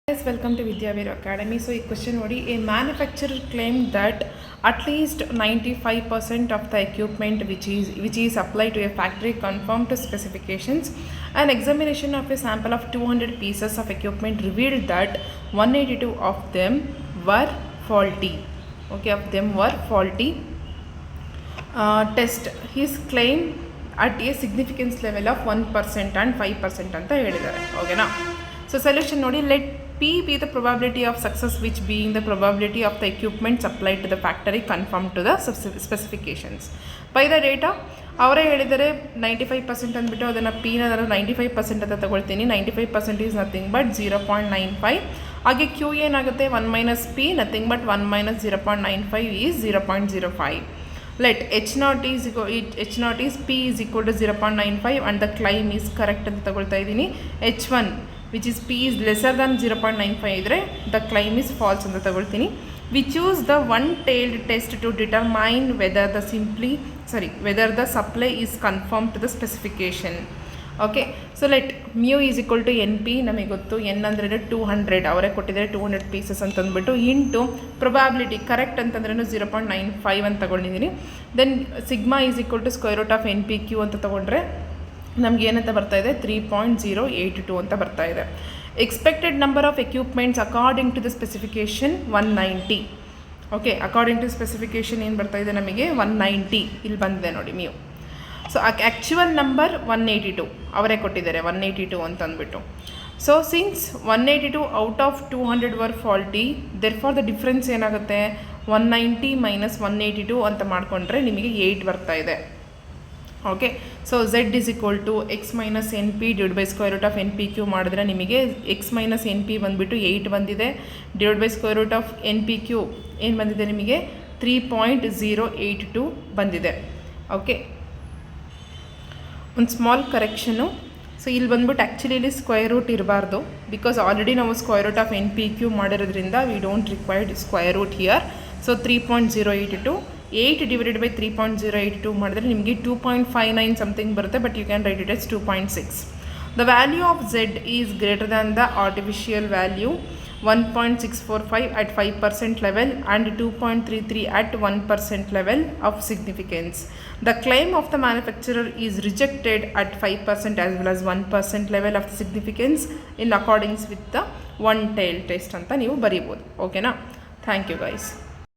Guys, welcome to Vidyaveer Academy. So, this question nodi, a manufacturer claimed that at least 95% of the equipment which is applied to a factory conformed to specifications. An examination of a sample of 200 pieces of equipment revealed that 182 of them were faulty. Okay, of them were faulty. Test his claim at a significance level of 1% and 5% ಅಂತ ಹೇಳಿದ್ದಾರೆ. ಓಕೆನಾ? So solution ನೋಡಿ, let P be the probability of success, which being the probability of the equipment supplied to the factory conform to the specifications. By the data ಅವರೇ ಹೇಳಿದರೆ 95% ಅಂದ್ಬಿಟ್ಟು ಅದನ್ನು P ನ 95% ಅಂತ ತಗೊಳ್ತೀನಿ. 95% is nothing but 0.95. ಹಾಗೆ Q ಏನಾಗುತ್ತೆ 1 minus P nothing but 1 minus 0.95 is 0.05. Let H0 is P is equal to 0.95 and the claim is correct ಅಂತ ತಗೊಳ್ತಾ ಇದ್ದೀನಿ. H1 which is P is lesser than 0.95 ಇದ್ದರೆ the claim is false ಅಂತ ತಗೊಳ್ತೀನಿ. We choose the one-tailed test to determine whether the supply is conformed to the specification. Okay, so let mu is equal to NP, ನಮಗೆ ಗೊತ್ತು n ಅಂದರೆ 200, ಅವರೇ ಕೊಟ್ಟಿದ್ದಾರೆ 200 pieces ಅಂತಂದ್ಬಿಟ್ಟು into probability correct ಅಂತಂದ್ರೂ 0.95 ಅಂತ ತಗೊಂಡಿದ್ದೀನಿ. Then sigma is equal to square root of NPQ ಅಂತ ತೊಗೊಂಡ್ರೆ ನಮ್ಗೆ ಏನಂತ ಬರ್ತಾ ಇದೆ 3.082 ಅಂತ ಬರ್ತಾ ಇದೆ. Expected number of equipments according to the specification 190. Okay, according to specification ಏನು ಬರ್ತಾ ಇದೆ ನಮಗೆ 190 ಇಲ್ಲಿ ಬಂದಿದೆ ನೋಡಿ ಮ್ಯೂ. ಸೊ ಆ್ಯಕ್ಚುವಲ್ ನಂಬರ್ 182 ಅವರೇ ಕೊಟ್ಟಿದ್ದಾರೆ 182 ಅಂತ ಅಂದ್ಬಿಟ್ಟು. So since 182 out of 200 var faulty, there for the difference ಏನಾಗುತ್ತೆ 190 ಮೈನಸ್ 182 ಅಂತ ಮಾಡಿಕೊಂಡ್ರೆ ನಿಮಗೆ 8 ಬರ್ತಾ ಇದೆ. Okay, so Z is equal to x minus NP divided by square root of NPQ ಮಾಡಿದ್ರೆ ನಿಮಗೆ x minus NP ಬಂದುಬಿಟ್ಟು 8 ಬಂದಿದೆ, divided by square root of NPQ ಏನು ಬಂದಿದೆ ನಿಮಗೆ 3.082 ಬಂದಿದೆ. ಓಕೆ, ಒಂದು ಸ್ಮಾಲ್ ಕರೆಕ್ಷನು. ಸೊ ಇಲ್ಲಿ ಬಂದ್ಬಿಟ್ಟು ಆ್ಯಕ್ಚುಲಿ ಇಲ್ಲಿ ಸ್ಕ್ವೇರ್ ರೂಟ್ ಇರಬಾರ್ದು, ಬಿಕಾಸ್ ಆಲ್ರೆಡಿ ನಾವು ಸ್ಕ್ವೇರ್ ರೂಟ್ ಆಫ್ NPQ ಮಾಡಿರೋದ್ರಿಂದ we don't required square root here. So 3.082 8 divided by 3.082 ಮಾಡಿದ್ರೆ ನಿಮಗೆ 2.59 ಸಮಥಿಂಗ್ ಬರುತ್ತೆ, but you can write it as 2.6. The value of Z is greater than the artificial value 1.645 at 5% level and 2.33 at 1% level of significance. The claim of the manufacturer is rejected at 5% as well as 1% level of significance in accordance with the one tail test ಅಂತ ನೀವು ಬರೀಬೋದು. ಓಕೆನಾ? Thank you guys.